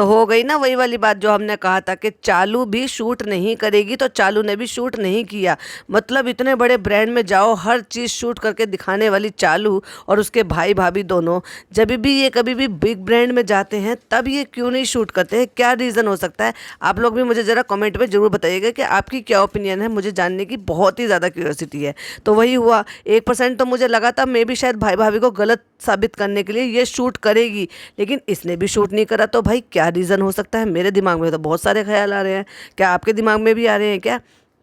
तो हो गई ना वही वाली बात जो हमने कहा था कि चालू भी शूट नहीं करेगी, तो चालू ने भी शूट नहीं किया। मतलब इतने बड़े ब्रांड में जाओ, हर चीज़ शूट करके दिखाने वाली चालू और उसके भाई भाभी दोनों, जब भी ये कभी भी बिग ब्रांड में जाते हैं तब ये क्यों नहीं शूट करते हैं? क्या रीज़न हो सकता है? आप लोग भी मुझे ज़रा कमेंट में ज़रूर बताइएगा कि आपकी क्या ओपिनियन है। मुझे जानने की बहुत ही ज़्यादा क्यूरियोसिटी है। तो वही हुआ, 1% तो मुझे लगा था मे भी शायद भाई भाभी को गलत साबित करने के लिए ये शूट करेगी, लेकिन इसने भी शूट नहीं करा। तो भाई क्या रीज़न हो सकता है? मेरे दिमाग में तो बहुत सारे ख्याल आ रहे हैं। क्या आपके दिमाग में भी आ रहे हैं क्या?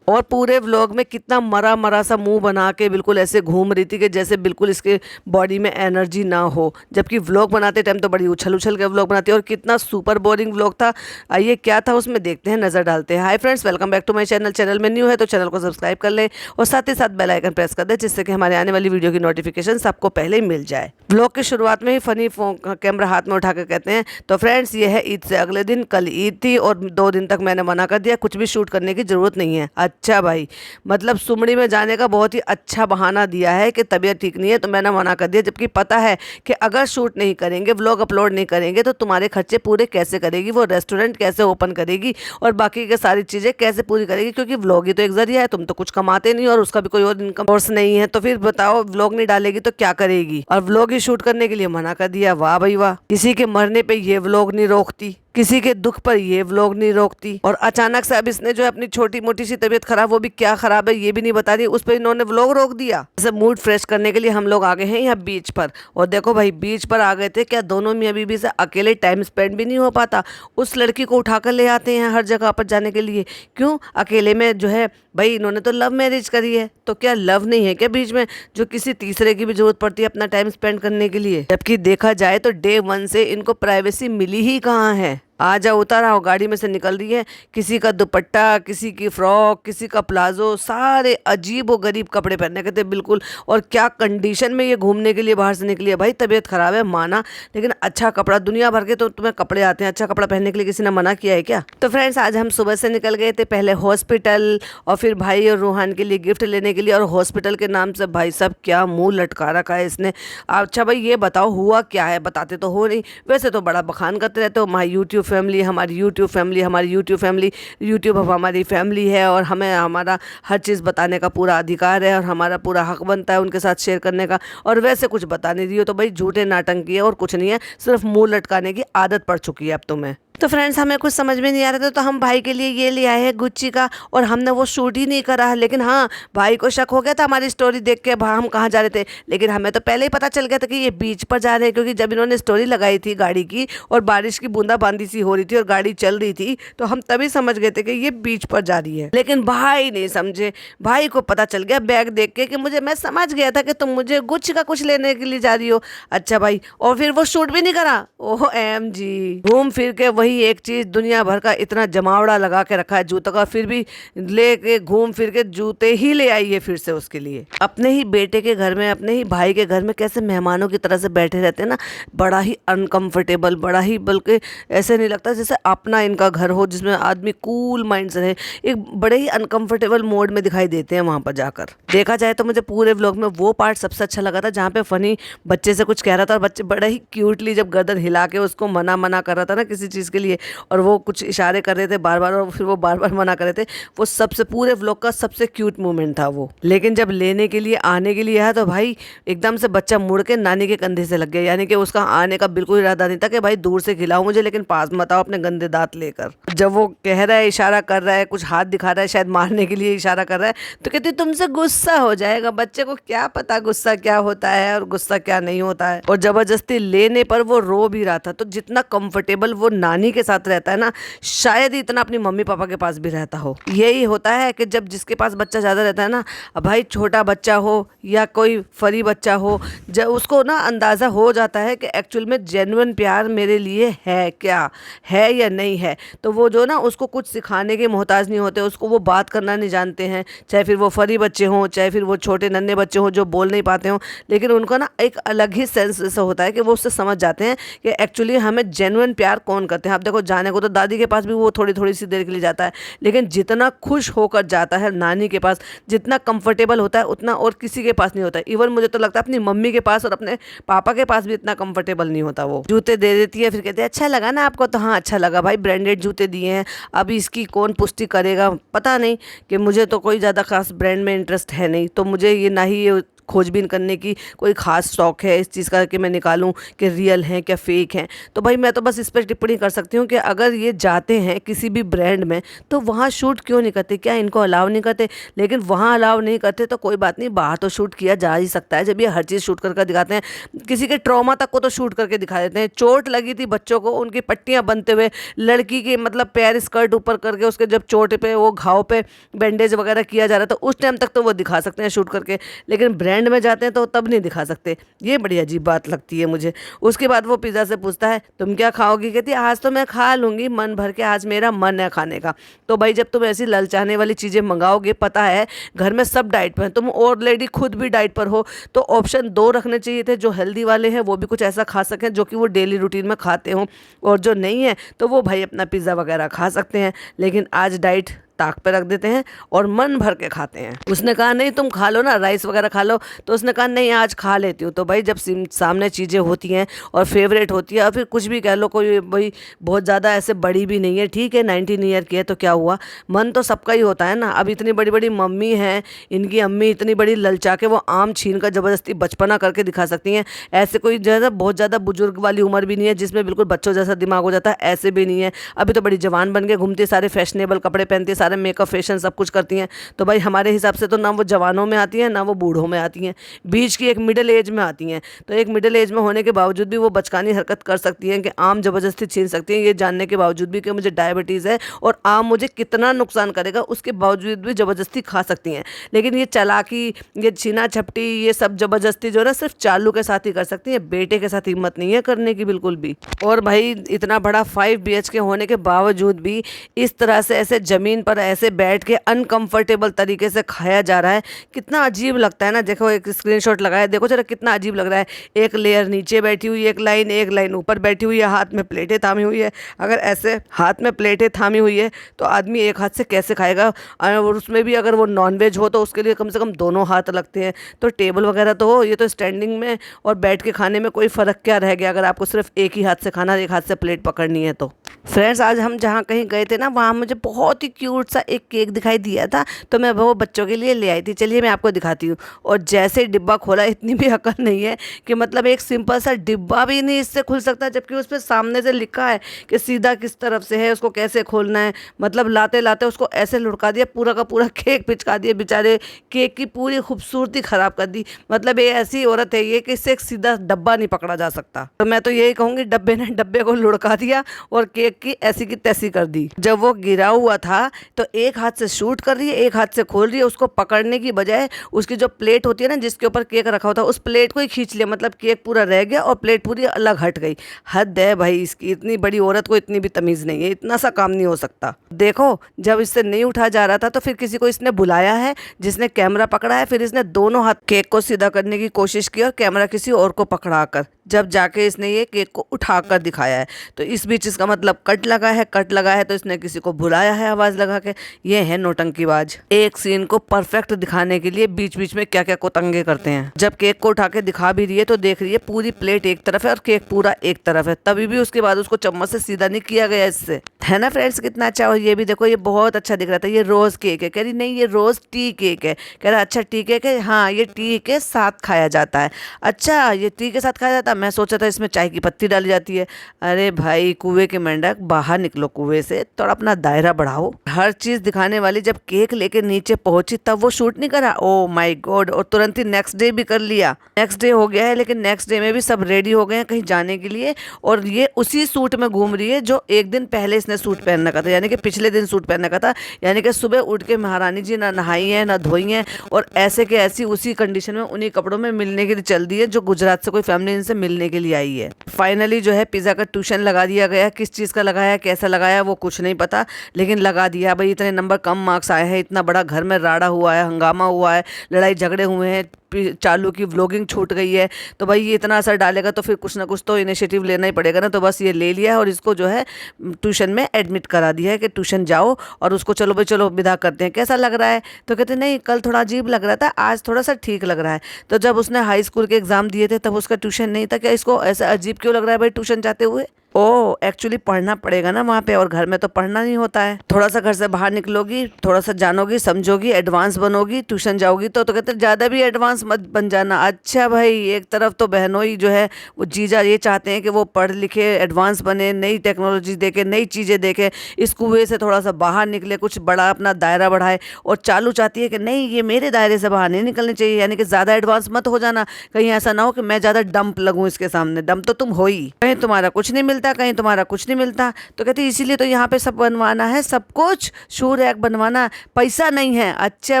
और पूरे व्लॉग में कितना मरा मरा सा मुंह बना के बिल्कुल ऐसे घूम रही थी कि जैसे बिल्कुल इसके बॉडी में एनर्जी ना हो, जबकि व्लॉग बनाते टाइम तो बड़ी उछल उछल के व्लॉग बनाती है। और कितना सुपर बोरिंग व्लॉग था। आइए क्या था उसमें देखते हैं, नज़र डालते हैं। Hi friends, welcome back to my channel. Channel में न्यू है तो चैनल को सब्सक्राइब कर लें और साथ ही साथ बेल आइकन प्रेस कर दें, जिससे कि हमारे आने वाली वीडियो की नोटिफिकेशन सबको पहले ही मिल जाए। व्लॉग की शुरुआत में ही फनी कैमरा हाथ में उठा कर कहते हैं, तो फ्रेंड्स ये है ईद से अगले दिन, कल ईद थी और 2 दिन तक मैंने मना कर दिया, कुछ भी शूट करने की ज़रूरत नहीं है। अच्छा भाई, मतलब सुमड़ी में जाने का बहुत ही अच्छा बहाना दिया है कि तबीयत ठीक नहीं है तो मैंने मना कर दिया, जबकि पता है कि अगर शूट नहीं करेंगे, व्लॉग अपलोड नहीं करेंगे तो तुम्हारे खर्चे पूरे कैसे करेगी, वो रेस्टोरेंट कैसे ओपन करेगी और बाकी के सारी चीज़ें कैसे पूरी करेगी, क्योंकि व्लॉग ही तो एक जरिया है। तुम तो कुछ कमाते नहीं और उसका भी कोई और इनकम सोर्स नहीं है, तो फिर बताओ व्लॉग नहीं डालेगी तो क्या करेगी? और व्लॉग ही शूट करने के लिए मना कर दिया। वाह भाई वाह, किसी के मरने पे ये व्लॉग नहीं रोकती, किसी के दुख पर ये व्लॉग नहीं रोकती, और अचानक से अब इसने जो है अपनी छोटी मोटी सी तबीयत खराब, वो भी क्या खराब है ये भी नहीं बता रही, उस पर इन्होंने व्लॉग रोक दिया। जैसे मूड फ्रेश करने के लिए हम लोग आ गए हैं यहाँ बीच पर, और देखो भाई बीच पर आ गए थे क्या दोनों मियाँ बीबी से अकेले टाइम स्पेंड भी नहीं हो पाता? उस लड़की को उठाकर ले आते हैं हर जगह पर जाने के लिए। क्यों अकेले में जो है भाई, इन्होंने तो लव मैरिज करी है, तो क्या लव नहीं है क्या बीच में जो किसी तीसरे की भी जरूरत पड़ती है अपना टाइम स्पेंड करने के लिए? जबकि देखा जाए तो डे 1 से इनको प्राइवेसी मिली ही कहाँ है। आ जा उतर आओ, गाड़ी में से निकल रही है, किसी का दुपट्टा, किसी की फ्रॉक, किसी का प्लाजो, सारे अजीब व गरीब कपड़े पहनने के थे बिल्कुल। और क्या कंडीशन में ये घूमने के लिए बाहर से निकली है। भाई तबीयत खराब है माना, लेकिन अच्छा कपड़ा, दुनिया भर के तो तुम्हें कपड़े आते हैं, अच्छा कपड़ा पहनने के लिए किसी ने मना किया है क्या? तो फ्रेंड्स आज हम सुबह से निकल गए थे, पहले हॉस्पिटल और फिर भाई और रूहान के लिए गिफ्ट लेने के लिए। और हॉस्पिटल के नाम से भाई साहब क्या मुंह लटका रखा है इसने। अच्छा भाई ये बताओ हुआ क्या है? बताते तो हो नहीं, वैसे तो बड़ा बखान करते रहते हो, माई यूट्यूब फैमिली, हमारी यूट्यूब फैमिली, हमारी यूट्यूब फैमिली, यूट्यूब अब हमारी फैमिली है और हमें हमारा हर चीज़ बताने का पूरा अधिकार है और हमारा पूरा हक बनता है उनके साथ शेयर करने का। और वैसे कुछ बता नहीं रही हो तो भाई झूठे नाटंकी है और कुछ नहीं है, सिर्फ मुंह लटकाने की आदत पड़ चुकी है अब तुम्हें। तो फ्रेंड्स हमें कुछ समझ में नहीं आ रहा था, तो हम भाई के लिए ये ले आए हैं गुच्ची का, और हमने वो शूट ही नहीं करा है। लेकिन हाँ, भाई को शक हो गया था हमारी स्टोरी देख के हम कहाँ जा रहे थे, लेकिन हमें तो पहले ही पता चल गया था कि ये बीच पर जा रहे हैं, क्योंकि जब इन्होंने स्टोरी लगाई थी गाड़ी की और बारिश की बूंदाबांदी सी हो रही थी और गाड़ी चल रही थी, तो हम तभी समझ गए थे कि ये बीच पर जा रही है। लेकिन भाई नहीं समझे, भाई को पता चल गया बैग देख के कि मैं समझ गया था कि तुम मुझे गुच्ची का कुछ लेने के लिए जा रही हो। अच्छा भाई, और फिर वो शूट भी नहीं करा। ओह एम जी, घूम फिर के वही एक चीज़, दुनिया भर का इतना जमावड़ा लगा के रखा है जूतों का, फिर भी लेके घूम फिर के जूते ही ले आई है फिर से उसके लिए। अपने ही बेटे के घर में, अपने ही भाई के घर में कैसे मेहमानों की तरह से बैठे रहते हैं ना, बड़ा ही अनकंफर्टेबल, बड़ा ही, बल्कि ऐसे नहीं लगता जैसे अपना इनका घर हो जिसमें आदमी कूल माइंड से रहे। एक बड़े ही अनकंफर्टेबल मोड में दिखाई देते हैं वहां पर जाकर। देखा जाए तो मुझे पूरे व्लॉग में वो पार्ट सबसे अच्छा लगा था जहाँ पे फनी बच्चे से कुछ कह रहा था और बच्चे बड़ा ही क्यूटली जब गर्दन हिला के उसको मना कर रहा था ना किसी चीज़ के लिए, और वो कुछ इशारे कर रहे थे बार बार और फिर वो बार बार मना कर रहे थे। वो सबसे पूरे व्लॉग का सबसे क्यूट मोमेंट था वो। लेकिन जब लेने के लिए आने के लिए आया तो भाई एकदम से बच्चा मुड़ के नानी के कंधे से लग गया, यानी कि उसका आने का बिल्कुल इरादा नहीं था कि भाई दूर से खिलाओ मुझे लेकिन पास मत आओ अपने गंदे दांत लेकर। जब वो कह रहा है, इशारा कर रहा है, कुछ हाथ दिखा रहा है, शायद मारने के लिए इशारा कर रहा है, तो कहती तुमसे गुस्सा हो जाएगा। बच्चे को क्या पता गुस्सा क्या होता है और गुस्सा क्या नहीं होता है। और जबरदस्ती लेने पर वो रो भी रहा था। तो जितना कंफर्टेबल वो नानी के साथ रहता है ना, शायद ही इतना अपनी मम्मी पापा के पास भी रहता हो। यही होता है कि जब जिसके पास बच्चा ज़्यादा रहता है ना, अब भाई छोटा बच्चा हो या कोई फरी बच्चा हो, जब उसको ना अंदाज़ा हो जाता है कि एक्चुअल में जेन्युइन प्यार मेरे लिए है क्या, है या नहीं है। तो वो जो ना उसको कुछ सिखाने के मोहताज नहीं होते, उसको वो बात करना नहीं जानते हैं, चाहे फिर वो फरी बच्चे हों, चाहे फिर वो छोटे नन्हे बच्चे हों जो बोल नहीं पाते हों, लेकिन उनका ना एक अलग ही सेंस ऐसा होता है कि वो उससे समझ जाते हैं कि एक्चुअली हमें जेन्युइन प्यार कौन करते हैं। आप देखो जाने को तो दादी के पास भी वो थोड़ी थोड़ी सी देर के लिए जाता है, लेकिन जितना खुश होकर जाता है नानी के पास, जितना कंफर्टेबल होता है उतना और किसी के पास नहीं होता है। इवन मुझे तो लगता है अपनी मम्मी के पास और अपने पापा के पास भी इतना कंफर्टेबल नहीं होता। वो जूते दे देती है, फिर कहते हैं अच्छा लगा ना आपको, तो हाँ अच्छा लगा भाई, ब्रांडेड जूते दिए हैं। अभी इसकी कौन पुष्टि करेगा पता नहीं, कि मुझे तो कोई ज़्यादा खास ब्रांड में इंटरेस्ट है नहीं, तो मुझे ये ना ही ये खोजबीन करने की कोई ख़ास शौक है इस चीज़ का कि मैं निकालूं कि रियल हैं क्या फ़ेक हैं। तो भाई मैं तो बस इस पर टिप्पणी कर सकती हूँ कि अगर ये जाते हैं किसी भी ब्रांड में तो वहाँ शूट क्यों नहीं करते, क्या इनको अलाउ नहीं करते? लेकिन वहाँ अलाउ नहीं करते तो कोई बात नहीं, बाहर तो शूट किया जा ही सकता है। जब ये हर चीज़ शूट करके दिखाते हैं, किसी के ट्रॉमा तक को तो शूट करके दिखा देते हैं। चोट लगी थी बच्चों को, उनकी पट्टियाँ बनते हुए, लड़की की मतलब पैर स्कर्ट ऊपर करके उसके जब चोट पे वो घाव पे बैंडेज वगैरह किया जा रहा था, उस टाइम तक तो वो दिखा सकते हैं शूट करके। लेकिन ब्रांड में जाते हैं तो तब नहीं दिखा सकते। ये बड़ी अजीब बात लगती है मुझे। उसके बाद वो पिज़्ज़ा से पूछता है तुम क्या खाओगी? कहती है आज तो मैं खा लूँगी मन भर के, आज मेरा मन है खाने का। तो भाई जब तुम ऐसी ललचाने वाली चीज़ें मंगाओगे, पता है घर में सब डाइट पर हैं, तुम ऑलरेडी खुद भी डाइट पर हो, तो ऑप्शन 2 रखने चाहिए थे, जो हेल्दी वाले हैं वो भी कुछ ऐसा खा सकें जो कि वो डेली रूटीन में खाते हों, और जो नहीं है तो वो भाई अपना पिज़्ज़ा वगैरह खा सकते हैं। लेकिन आज डाइट ताक पे रख देते हैं और मन भर के खाते हैं। उसने कहा नहीं तुम खा लो ना, राइस वगैरह खा लो, तो उसने कहा नहीं आज खा लेती हूँ। तो भाई जब सामने चीज़ें होती हैं और फेवरेट होती है, और फिर कुछ भी कह लो, कोई भाई बहुत ज़्यादा ऐसे बड़ी भी नहीं है, ठीक है 19 ईयर की है तो क्या हुआ, मन तो सबका ही होता है ना। अब इतनी बड़ी बड़ी मम्मी हैं, इनकी अम्मी इतनी बड़ी ललचा के वो आम छीन कर ज़बरदस्ती बचपना करके दिखा सकती हैं। ऐसे कोई ज़्यादा बहुत ज़्यादा बुजुर्ग वाली उम्र भी नहीं है जिसमें बिल्कुल बच्चों जैसा दिमाग हो जाता है, ऐसे भी नहीं है। अभी तो बड़ी जवान बन के घूमती है, सारे फैशनेबल कपड़े पहनती है, सारे मेकअप फैशन सब कुछ करती हैं। तो भाई हमारे हिसाब से तो ना वो जवानों में आती हैं ना वो बूढ़ों में आती हैं, बीच की एक मिडिल एज में आती हैं। तो एक मिडिल एज में होने के बावजूद भी वो बचकानी हरकत कर सकती हैं कि आम ज़बरदस्ती छीन सकती हैं, ये जानने के बावजूद भी कि मुझे डायबिटीज़ है और आम मुझे कितना नुकसान करेगा, उसके बावजूद भी ज़बरदस्ती खा सकती हैं। लेकिन ये चालाकी, ये छीना झपटी, ये सब ज़बरदस्ती जो है ना सिर्फ चालू के साथ ही कर सकती है, बेटे के साथ हिम्मत नहीं है करने की बिल्कुल भी। और भाई इतना बड़ा 5 BHK होने के बावजूद भी इस तरह से ऐसे ज़मीन पर ऐसे बैठ के अनकंफर्टेबल तरीके से खाया जा रहा है, कितना अजीब लगता है ना। देखो एक स्क्रीनशॉट लगाया, देखो जरा कितना अजीब लग रहा है। एक लेयर नीचे बैठी हुई, एक लाइन ऊपर बैठी हुई है, हाथ में प्लेटें थामी हुई है। अगर ऐसे हाथ में प्लेटें थामी हुई है तो आदमी एक हाथ से कैसे खाएगा? और उसमें भी अगर वो नॉनवेज हो तो उसके लिए कम से कम दोनों हाथ लगते हैं। तो टेबल वगैरह तो हो, ये तो स्टैंडिंग में और बैठ के खाने में कोई फ़र्क क्या रह गया अगर आपको सिर्फ एक ही हाथ से खाना, एक हाथ से प्लेट पकड़नी है तो। फ्रेंड्स आज हम जहाँ कहीं गए थे ना, वहाँ मुझे बहुत ही क्यूट सा एक केक दिखाई दिया था, तो मैं वो बच्चों के लिए ले आई थी। चलिए मैं आपको दिखाती हूँ। और जैसे डिब्बा खोला, इतनी भी अकल नहीं है कि मतलब एक सिंपल सा डिब्बा भी नहीं इससे खुल सकता, जबकि उस पर सामने से लिखा है कि सीधा किस तरफ से है, उसको कैसे खोलना है। मतलब लाते लाते उसको ऐसे लुढ़का दिया, पूरा का पूरा केक पिचका दिया, बेचारे केक की पूरी खूबसूरती ख़राब कर दी। मतलब ये ऐसी औरत है ये कि इससे एक सीधा डब्बा नहीं पकड़ा जा सकता। तो मैं तो यही कहूँगी, डब्बे ने डब्बे को लुढ़का दिया और केक की ऐसी की तैसी कर दी। जब वो गिरा हुआ था तो एक हाथ से शूट कर रही है, एक हाथ से खोल रही है। उसको पकड़ने की बजाय उसकी जो प्लेट होती है ना जिसके ऊपर केक रखा होता है, उस प्लेट को ही खींच लिया। मतलब केक पूरा रह गया और प्लेट पूरी अलग हट गई। हद है भाई इसकी, इतनी बड़ी औरत को इतनी भी तमीज़ नहीं है, इतना सा काम नहीं हो सकता। देखो जब इससे नहीं उठा जा रहा था तो फिर किसी को इसने बुलाया है जिसने कैमरा पकड़ा है, फिर इसने दोनों हाथ केक को सीधा करने की कोशिश की और कैमरा किसी और को पकड़ा कर जब जाके इसने ये केक को उठाकर दिखाया है। तो इस बीच इसका मतलब कट लगा है तो इसने किसी को बुलाया है आवाज़ लगा के। ये है नौटंकीबाज, एक सीन को परफेक्ट दिखाने के लिए बीच बीच में क्या क्या कोतंगे करते हैं। जब केक को उठा के दिखा भी रही है तो देख रही है पूरी प्लेट एक तरफ है और केक पूरा एक तरफ है, तभी भी उसके बाद उसको चम्मच से सीधा नहीं किया गया इससे। है ना फ्रेंड्स कितना अच्छा। और ये भी देखो, ये बहुत अच्छा दिख रहा था। ये रोज़ केक है, कह रही नहीं ये रोज़ टी केक है। कह रहा अच्छा टी केक है, हाँ ये टी के साथ खाया जाता है। अच्छा ये टी के साथ खाया जाता है, मैं सोचा था इसमें चाय की पत्ती डाली जाती है। अरे भाई कुएं के मेंढक, बाहर निकलो कुएं से, थोड़ा अपना दायरा बढ़ाओ। हर चीज़ दिखाने वाली जब केक लेके नीचे पहुंची तब वो शूट नहीं करा, ओ माय गॉड। और तुरंत ही नेक्स्ट डे भी कर लिया। नेक्स्ट डे हो गया है लेकिन नेक्स्ट डे में भी सब रेडी हो गए हैं कहीं जाने के लिए, और ये उसी सूट में घूम रही है जो एक दिन पहले इसने सूट पहन रखा था, यानी कि पिछले दिन सूट पहन रखा था। यानी कि सुबह उठ के महारानी जी ना नहाई है ना धोई हैं और ऐसे के ऐसी उसी कंडीशन में उन्हीं कपड़ों में मिलने के लिए चल दी है जो गुजरात से कोई फैमिली इनसे मिलने के लिए आई है। फाइनली जो है पिज़्ज़ा का ट्यूशन लगा दिया गया। किस चीज़ का लगाया, कैसा लगाया वो कुछ नहीं पता, लेकिन लगा दिया। भाई इतने नंबर कम मार्क्स आए हैं, इतना बड़ा घर में राड़ा हुआ है, हंगामा हुआ है, लड़ाई झगड़े हुए हैं, चालू की व्लॉगिंग छूट गई है, तो भाई ये इतना असर डालेगा तो फिर कुछ ना कुछ तो इनिशिएटिव लेना ही पड़ेगा ना। तो बस ये ले लिया है और इसको जो है ट्यूशन में एडमिट करा दिया है कि ट्यूशन जाओ, और उसको चलो भाई चलो विदा करते हैं, कैसा लग रहा है। तो कहते नहीं कल थोड़ा अजीब लग रहा था, आज थोड़ा सा ठीक लग रहा है। तो जब उसने हाई स्कूल के एग्ज़ाम दिए थे तब उसका ट्यूशन नहीं था, क्या इसको ऐसा अजीब क्यों लग रहा है भाई ट्यूशन जाते हुए? ओ एक्चुअली पढ़ना पड़ेगा ना वहाँ पे, और घर में तो पढ़ना नहीं होता है। थोड़ा सा घर से बाहर निकलोगी, थोड़ा सा जानोगी समझोगी, एडवांस बनोगी, ट्यूशन जाओगी तो कहते ज़्यादा भी एडवांस मत बन जाना। अच्छा भाई, एक तरफ तो बहनोई जो है वो जीजा ये चाहते हैं कि वो पढ़ लिखे एडवांस बने, नई टेक्नोलॉजी देखे, नई चीज़ें देखे, इस कुएं से थोड़ा सा बाहर निकले, कुछ बड़ा अपना दायरा बढ़ाए। और चालू चाहती है कि नहीं, ये मेरे दायरे से बाहर नहीं निकलने चाहिए, यानी कि ज़्यादा एडवांस मत हो जाना, कहीं ऐसा ना हो कि मैं ज़्यादा डंप लगूँ इसके सामने। डंप तो तुम हो ही, कहीं तुम्हारा कुछ नहीं मिलता, कहीं तुम्हारा कुछ नहीं मिलता। तो कहती इसीलिए तो यहाँ पे सब बनवाना है, सब कुछ शू रैक बनवाना, पैसा नहीं है। अच्छा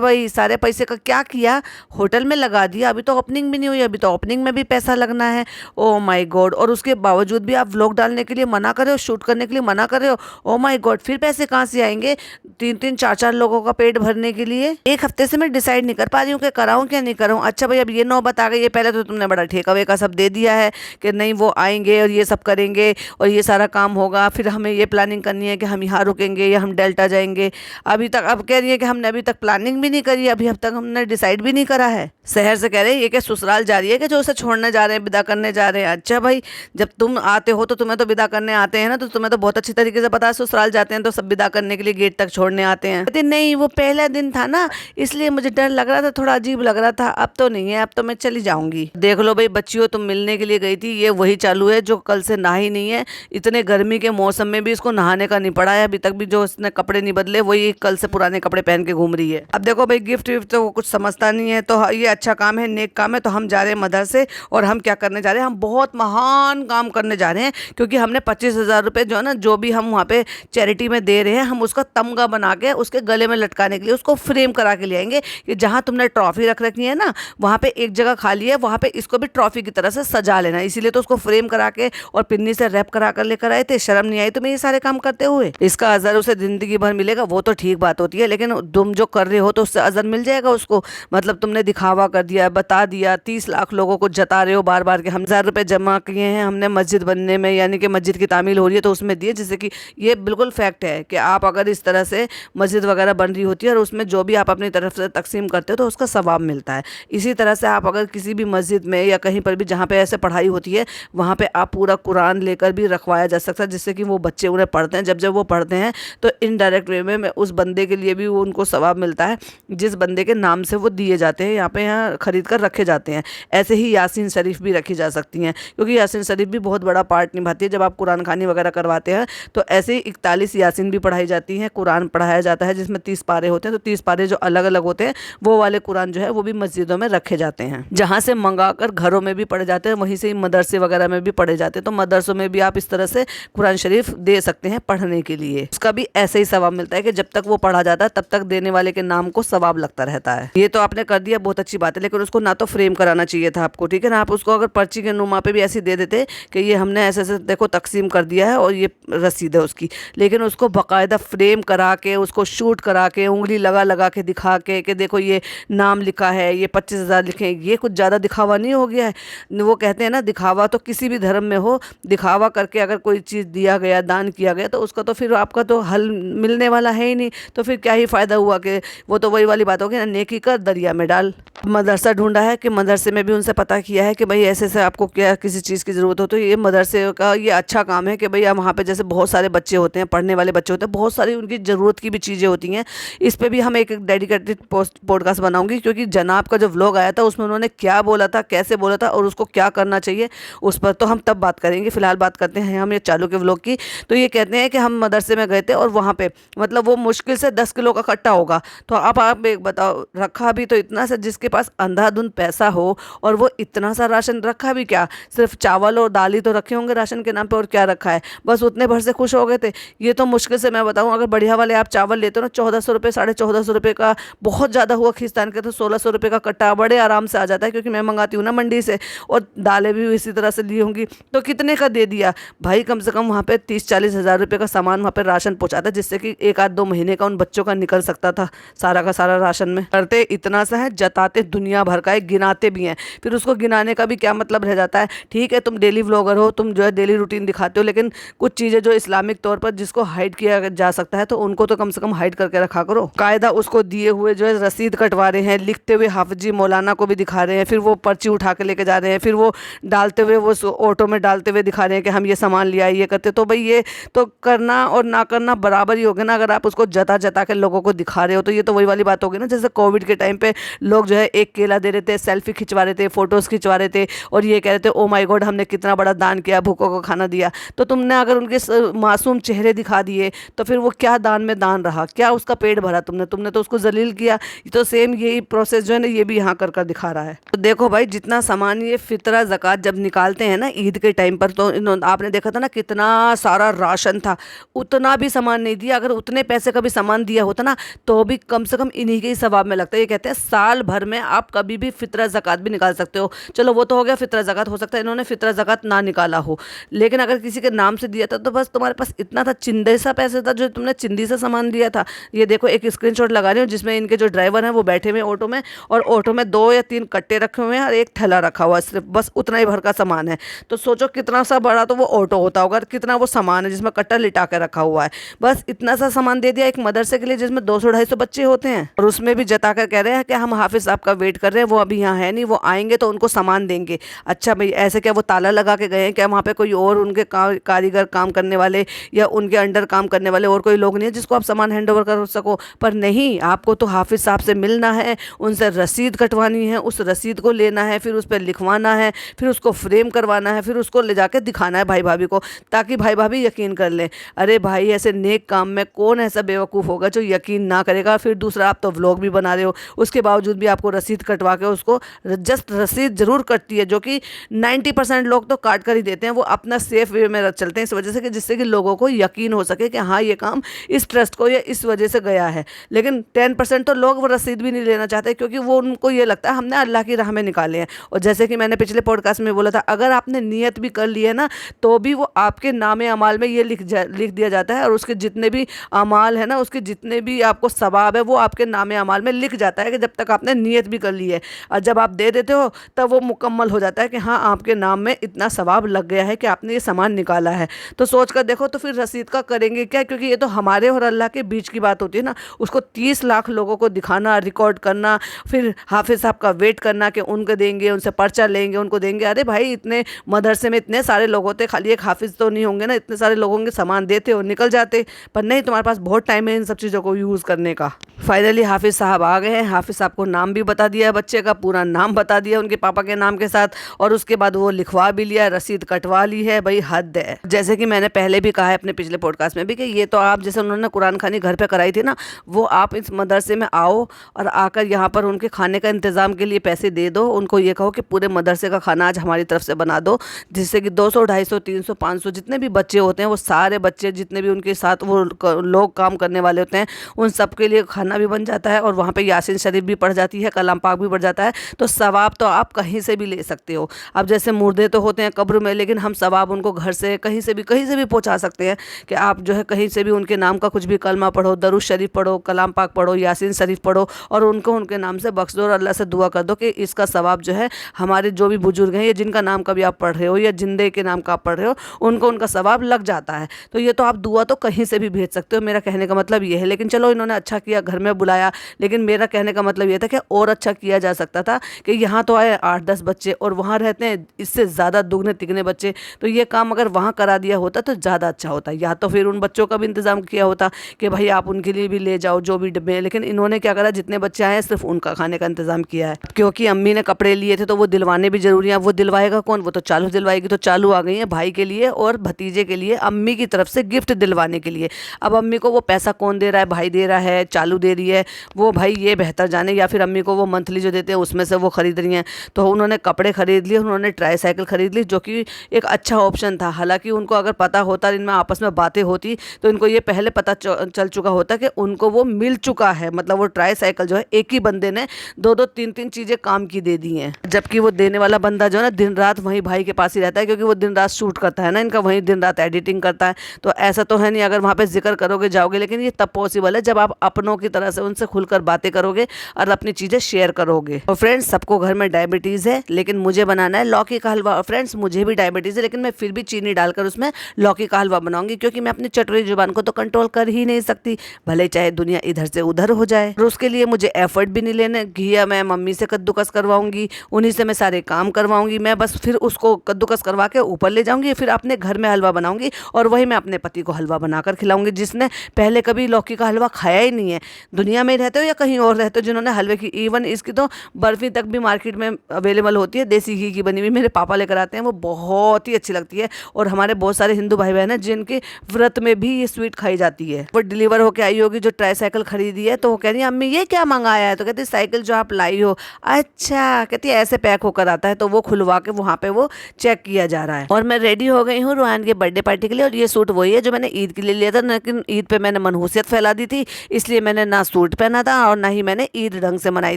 भाई, सारे पैसे का क्या किया, होटल में लगा दिया, अभी तो ओपनिंग भी नहीं हुई, अभी तो ओपनिंग में भी पैसा लगना है। ओ माय गॉड, और उसके बावजूद भी आप व्लॉग डालने के लिए मना कर रहे हो, शूट करने के लिए मना कर रहे हो। ओ माय गॉड, फिर पैसे कहाँ से आएंगे 3-3 4-4 लोगों का पेट भरने के लिए? एक हफ्ते से मैं डिसाइड नहीं कर पा रही हूँ कि कराऊँ क्या नहीं कराऊँ। अच्छा भाई, अब ये नौबत आ गई है, पहले तो तुमने बड़ा ठेका वेका सब दे दिया है कि नहीं वो आएंगे और ये सब करेंगे और ये सारा काम होगा, फिर हमें ये प्लानिंग करनी है कि हम यहाँ रुकेंगे या हम डेल्टा जाएंगे। अभी तक अब कह रही है कि हमने अभी तक प्लानिंग भी नहीं करी, अभी अब तक हमने डिसाइड भी नहीं करा है। शहर से कह रहे हैं ये क्या ससुराल जा रही है कि जो उसे छोड़ने जा रहे हैं, विदा करने जा रहे हैं। अच्छा भाई, जब तुम आते हो तो तुम्हें तो विदा करने आते हैं ना, तो तुम्हें तो बहुत अच्छी तरीके से पता है ससुराल जाते हैं तो सब विदा करने के लिए गेट तक छोड़ने आते हैं। कहते नहीं, वो पहला दिन था ना, इसलिए मुझे डर लग रहा था, थोड़ा अजीब लग रहा था, अब तो नहीं है, अब तो मैं चली जाऊंगी। देख लो भाई बच्चियों, तुम मिलने के लिए गई थी, ये वही चालू है जो कल से नहा ही नहीं है। इतने गर्मी के मौसम में भी इसको नहाने का नहीं पड़ा है अभी तक भी, जो इसने कपड़े नहीं बदले वही कल से पुराने कपड़े पहन के घूम रही है। अब देखो भाई, गिफ्ट विफ्ट तो वो कुछ समझता नहीं है, तो ये अच्छा काम है, नेक काम है, तो हम जा रहे हैं मदर से। और हम क्या करने जा रहे हैं, हम बहुत महान काम करने जा रहे हैं, क्योंकि हमने 25,000 रुपये जो है ना, जो भी हम वहाँ पे चैरिटी में दे रहे हैं, हम उसका तमगा बना के उसके गले में लटकाने के लिए उसको फ्रेम करा के ले आएंगे कि जहाँ तुमने ट्रॉफी रख रखी है ना, वहाँ पे एक जगह खाली है, वहाँ पे इसको भी ट्रॉफी की तरह से सजा लेना। इसीलिए तो उसको फ्रेम करा के और पिन्नी से रैप करा कर लेकर आए थे। शर्म नहीं आई तुम्हें ये सारे काम करते हुए? इसका अजर उसे जिंदगी भर मिलेगा, वो तो ठीक बात होती है, लेकिन तुम जो कर रहे हो तो उससे अजर मिल जाएगा उसको। मतलब तुमने दिखावा कर दिया, बता दिया, 30 लाख लोगों को जता रहे हो बार बार के हम 1,000 रुपये जमा किए हैं हमने मस्जिद बनने में, यानी कि मस्जिद की तामील हो रही है तो उसमें दिए, जिससे कि ये बिल्कुल फैक्ट है कि आप अगर इस तरह से मस्जिद वगैरह बन रही होती है और उसमें जो भी आप अपनी तरफ से तकसीम करते हो तो उसका सवाब मिलता है। इसी तरह से आप अगर किसी भी मस्जिद में या कहीं पर भी जहाँ पे ऐसे पढ़ाई होती है वहाँ पे आप पूरा कुरान लेकर भी रखवाया जा सकता है, जिससे कि वो बच्चे उन्हें पढ़ते हैं। जब जब वो पढ़ते हैं तो इनडायरेक्ट वे में उस बंदे के लिए भी वो उनको सवाब मिलता है जिस बंदे के नाम से वो दिए जाते हैं, यहाँ खरीद कर रखे जाते हैं। ऐसे ही यासीन शरीफ भी रखी जा सकती हैं, क्योंकि यासीन शरीफ भी बहुत बड़ा पार्ट निभाती है। जब आप कुरान खानी वगैरह करवाते हैं तो ऐसे ही 41 यासीन भी पढ़ाई जाती हैं, कुरान पढ़ाया जाता है जिसमें 30 पारे होते हैं। तो 30 पारे जो अलग अलग होते हैं वो वाले कुरान जो है वो भी मस्जिदों में रखे जाते हैं, जहाँ से मंगा कर घरों में भी पढ़े जाते हैं, वहीं से ही मदरसे वगैरह में भी पढ़े जाते हैं। तो मदरसों में भी आप इस तरह से कुरान शरीफ दे सकते हैं पढ़ने के लिए, उसका भी ऐसे ही सवाब मिलता है कि जब तक वो पढ़ा जाता है तब तक देने वाले के नाम को सवाब लगता रहता है। ये तो आपने कर दिया, बहुत अच्छी बात है, लेकिन उसको ना तो फ्रेम कराना चाहिए था आपको, ठीक है ना। आप उसको अगर पर्ची के नुमा पे भी ऐसी दे देते कि ये हमने ऐसे ऐसे देखो तकसीम कर दिया है और ये रसीद है उसकी, लेकिन उसको बाकायदा फ्रेम करा के उसको शूट करा के उंगली लगा लगा के दिखा के कि देखो ये नाम लिखा है, ये 25,000 लिखे, ये कुछ ज़्यादा दिखावा नहीं हो गया है? वो कहते हैं ना, दिखावा तो किसी भी धर्म में हो, दिखावा करके अगर कोई चीज़ दिया गया, दान किया गया, तो उसका तो फिर आपका तो हल मिलने वाला है ही नहीं, तो फिर क्या ही फ़ायदा हुआ कि वो तो वही वाली बात होगी ना, नेकी कर दरिया में डाल। मदरसा ढूंढा है कि मदरसे में भी उनसे पता किया है कि भाई ऐसे ऐसे आपको क्या किसी चीज़ की ज़रूरत हो, तो ये मदरसे का ये अच्छा काम है कि भाई वहाँ पे जैसे बहुत सारे बच्चे होते हैं, पढ़ने वाले बच्चे होते हैं, बहुत सारी उनकी ज़रूरत की भी चीज़ें होती हैं। इस पर भी हम एक डेडिकेटेड पॉडकास्ट बनाऊंगी, क्योंकि जनाब का जो व्लॉग आया था उसमें उन्होंने क्या बोला था, कैसे बोला था और उसको क्या करना चाहिए, उस पर तो हम तब बात करेंगे। फिलहाल बात करते हैं हम ये चालू के व्लॉग की। तो ये कहते हैं कि हम मदरसे में गए थे और वहाँ पे मतलब वो मुश्किल से 10 किलो का कट्टा होगा। तो अब आप एक बताओ, रखा भी तो इतना सा, जिसके पास अंधाधुंध पैसा हो और वो इतना सा राशन रखा भी क्या, सिर्फ चावल और दाल ही तो रखे होंगे राशन के नाम पे, और क्या रखा है, बस उतने भर से खुश हो गए थे। ये तो मुश्किल से मैं बताऊं, अगर बढ़िया वाले आप चावल लेते हो ना 1400 रुपये 1450 रुपये का, बहुत ज़्यादा हुआ खींचतान के तो 1600 रुपये का कट्टा बड़े आराम से आ जाता है, क्योंकि मैं मंगाती हूँ ना मंडी से, और दालें भी इसी तरह से ली होंगी। तो कितने का दे दिया भाई, कम से कम वहाँ पे 30-40 हज़ार रुपये का सामान वहाँ पे राशन पहुँचाता, जिससे कि 1-2 महीने का उन बच्चों का निकल सकता था सारा का सारा राशन में। करते इतना सा है, जताते दुनिया भर का है, गिनाते भी हैं। फिर उसको गिनाने का भी क्या मतलब रह जाता है। ठीक है, तुम डेली व्लॉगर हो, तुम जो है डेली रूटीन दिखाते हो, लेकिन कुछ चीज़ें जो इस्लामिक तौर पर जिसको हाइड किया जा सकता है तो उनको तो कम से कम हाइड करके रखा करो। कायदा उसको दिए हुए जो है रसीद कटवा रहे हैं, लिखते हुए हाफिजी मौलाना को भी दिखा रहे हैं, फिर वो पर्ची उठा के लेके जा रहे हैं, फिर वो डालते हुए वो ऑटो में डालते हुए दिखा रहे हैं कि हम ये सामान ले आए, ये करते, तो भाई ये तो करना और ना करना बराबर ही हो गया ना। अगर आप उसको जता जता के लोगों को दिखा रहे हो तो ये तो वही वाली बात होगी ना, जैसे कोविड के टाइम पे लोग जो है एक केला दे रहे थे, सेल्फी खिंचवा रहे थे, फोटोज खिंचवा रहे थे और ये कह रहे थे ओ माय गॉड हमने कितना बड़ा दान किया, भूखों को खाना दिया। तो तुमने अगर उनके मासूम चेहरे दिखा दिए तो फिर वो क्या दान में दान रहा, क्या उसका पेट भरा तुमने तो उसको जलील किया। तो सेम यही प्रोसेस जो है ना ये भी यहाँ कर दिखा रहा है। तो देखो भाई जितना सामान ये फितरा ज़कात जब निकालते हैं ना ईद के टाइम पर, तो आपने देखा था ना कितना सारा राशन था, उतना भी सामान नहीं दिया। अगर उतने पैसे का भी सामान दिया होता ना तो भी कम से कम इन्हीं के ही सवाब में लगता है। ये कहते हैं साल भर में आप कभी भी फितरा ज़कात भी निकाल सकते हो। चलो वो तो हो गया फितरा ज़कात, हो सकता है इन्होंने फितरा ज़कात ना निकाला हो, लेकिन अगर किसी के नाम से दिया था तो बस तुम्हारे पास इतना था, चिंदे सा पैसे था जो तुमने चिंदी से सामान दिया था। ये देखो एक स्क्रीनशॉट लगा रही हूँ जिसमें इनके जो ड्राइवर हैं वो बैठे हुए ऑटो में, और ऑटो में 2 या 3 कट्टे रखे हुए हैं और एक थैला रखा हुआ है, सिर्फ बस उतना ही भर का सामान है। तो सोचो कितना सा बड़ा तो वो ऑटो होता होगा, कितना वो सामान है जिसमें कट्टा लिटा के रखा हुआ है। बस इतना सा सामान दे दिया एक मदरसे के लिए जिसमें 200-250 बच्चे होते हैं, और उसमें भी जता कर कह रहे हैं कि हम हाफिज साहब का वेट कर रहे हैं, वो अभी यहाँ है नहीं, वो आएंगे तो उनको सामान देंगे। अच्छा भाई ऐसे क्या वो ताला लगा के गए हैं क्या? वहाँ पे कोई और उनके कारीगर काम करने वाले या उनके अंडर काम करने वाले और कोई लोग नहीं है जिसको आप सामान हैंड ओवर कर सको? पर नहीं, आपको तो हाफिज साहब से मिलना है, उनसे रसीद कटवानी है, उस रसीद को लेना है, फिर उस पर लिखवाना है, फिर उसको फ्रेम करवाना है, फिर उसको ले जाके दिखाना है भाई भाभी को, ताकि भाई भाभी यकीन कर लें। अरे भाई ऐसे नेक काम में कौन ऐसा बेवकूफ़ होगा जो यकीन ना करेगा? फिर दूसरा आप तो व्लॉग भी बना रहे हो, उसके बावजूद भी आपको रसीद कटवा के उसको जस्ट रसीद ज़रूर कटती है, जो कि 90% लोग तो काट कर ही देते हैं। वो अपना सेफ वे में चलते हैं इस वजह से कि जिससे कि लोगों को यकीन हो सके कि हाँ ये काम इस ट्रस्ट को या इस वजह से गया है। लेकिन 10% तो लोग वो रसीद भी नहीं लेना चाहते क्योंकि वो उनको ये लगता है हमने अल्लाह की राह में निकाले हैं। और जैसे कि मैंने पिछले पॉडकास्ट में बोला था, अगर आपने नियत भी कर ली है ना तो भी वो आपके नामे अमाल में ये लिख दिया जाता है, और उसके जितने भी अमाल है ना, उसके जितने भी आपको सवाब है वो आपके नामे अमाल में लिख जाता है कि जब तक आपने नियत भी कर ली है। और जब आप दे देते हो तब वो मुकम्मल हो जाता है कि हाँ आपके नाम में इतना सवाब लग गया है कि आपने ये सामान निकाला है। तो सोच कर देखो तो फिर रसीद का करेंगे क्या? क्योंकि ये तो हमारे और अल्लाह के बीच की बात होती है ना। उसको 30 लाख लोगों को दिखाना, रिकॉर्ड करना, फिर हाफिज साहब का वेट करना कि उनको देंगे, उनसे पर्चा लेंगे, उनको देंगे। अरे भाई इतने मदरसे में इतने सारे लोग होते, खाली एक हाफिज तो नहीं होंगे ना, इतने सारे लोगों के सामान देते और निकल जाते। पर नहीं, तुम्हारे पास बहुत टाइम है इन सब चीज़ों को यूज़ करने का। फाइनली हाफिज साहब आ गए हैं। हाफिज साहब को नाम भी बता दिया है, बच्चे का पूरा नाम बता दिया उनके पापा के नाम के साथ, और उसके बाद वो लिखवा भी लिया, रसीद कटवा ली है। भाई हद है। जैसे कि मैंने पहले भी कहा है अपने पिछले पॉडकास्ट में भी कि ये तो आप जैसे उन्होंने कुरान खानी घर पे कराई थी ना, वो आप इस मदरसे में आओ और आकर यहाँ पर उनके खाने का इंतज़ाम के लिए पैसे दे दो। उनको ये कहो कि पूरे मदरसे का खाना आज हमारी तरफ से बना दो, जिससे कि 200, 250, 300, 500 जितने भी बच्चे होते हैं, वो सारे बच्चे जितने भी उनके साथ वो लोग काम करने वाले होते हैं, उन सब के लिए खाना भी बन जाता है, और वहाँ पे यासीन शरीफ भी पढ़ जाती है, कलाम पाक भी पढ़ जाता है। तो सवाब तो आप कहीं से भी ले सकते हो। अब जैसे मुर्दे तो होते हैं कब्र में, लेकिन हम सवाब उनको घर से कहीं से भी पहुँचा सकते हैं कि आप जो है कहीं से भी उनके नाम का कुछ भी कलमा पढ़ो, दरूद शरीफ पढ़ो, कलाम पाक पढ़ो, यासीन शरीफ पढ़ो, और उनको उनके नाम से बख्श दो और अल्लाह से दुआ कर दो कि इसका सवाब जो है हमारे जो भी बुजुर्ग हैं या जिनका नाम कभी आप पढ़ रहे हो या जिंदे के नाम का आप पढ़ रहे हो, उनको उनका सवाब लग जाता है। तो ये तो आप दुआ तो कहीं से भी भेज सकते हो, मेरा कहने का मतलब ये है। लेकिन चलो इन्होंने अच्छा किया, घर में बुलाया, लेकिन मेरा कहने का मतलब ये था कि और अच्छा किया जा सकता था कि यहाँ तो आए 8-10 बच्चे और वहाँ रहते हैं इससे ज़्यादा दुगने तिगने बच्चे, तो ये काम अगर वहाँ करा दिया होता तो ज़्यादा अच्छा होता। या तो फिर उन बच्चों का भी इंतज़ाम किया होता कि भाई आप उनके लिए भी ले जाओ जो भी डब्बे, लेकिन इन्होंने क्या करा, जितने बच्चे आए सिर्फ उनका खाने का इंतज़ाम किया है। क्योंकि अम्मी ने कपड़े लिए थे तो वो दिलवाने भी ज़रूरी है। वो दिलवाएगा कौन? वो तो चालू दिलवाएगी। तो चालू आ गई है भाई के लिए और भतीजे के लिए अम्मी की तरफ से गिफ्ट दिलवाने के लिए। अब अम्मी को वो पैसा कौन दे रहा है? भाई दे रहा है, चालू दे रही है, वो भाई ये बेहतर जाने, या फिर अम्मी को वो मंथली जो देते हैं उसमें से वो खरीद रही हैं। तो उन्होंने कपड़े खरीद लिए, उन्होंने ट्राई साइकिल खरीद ली, जो कि एक अच्छा ऑप्शन था। हालांकि उनको अगर पता होता, इनमें आपस में बातें होती, तो इनको ये पहले पता चल चुका होता कि उनको वो मिल चुका है। मतलब वो ट्राई साइकिल जो है एक ही बंदे ने 2-2, 3-3 चीज़ें काम की दे दी हैं, जबकि वो देने वाला बंदा जो है ना दिन रात वहीं भाई के पास ही रहता है, क्योंकि वो दिन रात शूट करता है ना इनका, वहीं दिन रात एडिटिंग करता है। तो ऐसा तो है नहीं अगर वहाँ पे जिक्र करोगे जाओगे, लेकिन ये तब पॉसिबल है जब आप अपनों की तरह से उनसे खुलकर बातें करोगे और अपनी चीज़ें शेयर करोगे। और फ्रेंड्स, सबको घर में डायबिटीज़ है, लेकिन मुझे बनाना है लौकी का हलवा। फ्रेंड्स, मुझे भी डायबिटीज़ है, लेकिन मैं फिर भी चीनी डालकर उसमें लौकी का हलवा बनाऊंगी, क्योंकि मैं अपनी चटोरी जुबान को तो कंट्रोल कर ही नहीं सकती, भले चाहे दुनिया इधर से उधर हो जाए। और उसके लिए मुझे एफर्ट भी नहीं लेने, घिया मैं मम्मी से कद्दूकस करवाऊंगी, उन्हीं से मैं सारे काम करवाऊंगी। मैं बस फिर उसको कद्दूकस करवा के ऊपर ले जाऊँगी, फिर अपने घर में हलवा बनाऊँगी और वही मैं अपने पति को हलवा बनाकर खिलाऊँगी, जिसने पहले कभी लौकी का हलवा खाया ही नहीं है। दुनिया में रहते हो या कहीं और रहते हो जिन्होंने हलवे की, इवन इसकी तो बर्फ़ी तक भी मार्केट में अवेलेबल होती है, देसी घी की बनी हुई, मेरे पापा लेकर आते हैं, वो बहुत ही अच्छी लगती है। और हमारे बहुत सारे हिंदू भाई बहन हैं जिनके व्रत में भी ये स्वीट खाई जाती है। वो डिलीवर होके आई होगी जो ट्राई साइकिल खरीदी है, तो वो कह रही है अम्मी ये क्या मंगाया है, तो कहती साइकिल जो आप लाई हो। अच्छा, कहती है ऐसे पैक होकर आता है, तो वो खुलवा के वहाँ पे वो चेक किया जा रहा है। और मैं रेडी हो गई हूँ रोहान के बर्थडे पार्टी के लिए, और ये सूट वही है जो मैंने ईद के लिए लिया था, लेकिन ईद पे मैंने मनहूसियत फैला दी थी, इसलिए मैंने ना सूट पहना था और ना ही मैंने ईद ढंग से मनाई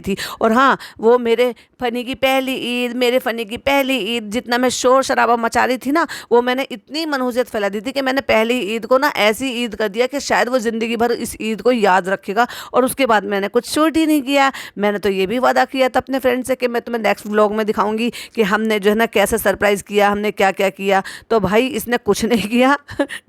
थी। और हाँ, वो मेरे फनी की पहली ईद, मेरे फनी की पहली ईद, जितना मैं शोर शराबा मचा रही थी ना, वो मैंने इतनी मनहूसियत फैला दी थी कि मैंने पहली ईद को ना ऐसी ईद कर दिया कि शायद वो ज़िंदगी भर इस ईद को याद रखेगा। और उसके बाद मैंने कुछ शूट ही नहीं किया। मैंने तो ये भी वादा किया था अपने फ्रेंड से कि मैं तुम्हें नेक्स्ट व्लॉग में दिखाऊंगी कि हमने जो है ना कैसे सरप्राइज़ किया, हमने क्या क्या किया। तो भाई इसने कुछ नहीं किया।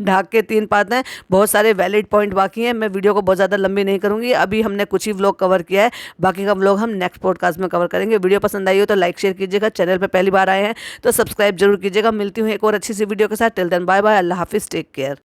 ढाक के 3 पाते हैं, बहुत सारे वैलिड पॉइंट बाकी हैं। मैं वीडियो को बहुत ज़्यादा लंबी नहीं करूँगी, अभी हमने कुछ ही व्लॉग कवर किया है, बाकी का व्लॉग हम नेक्स्ट पॉडकास्ट में कवर करेंगे। वीडियो पसंद आई हो तो लाइक शेयर कीजिएगा, चैनल पर पहली बार आए हैं तो सब्सक्राइब जरूर कीजिएगा। मिलती हूँ एक और अच्छी सी वीडियो के साथ। टिल देन बाय बाय, अल्लाह हाफिज़, टेक केयर।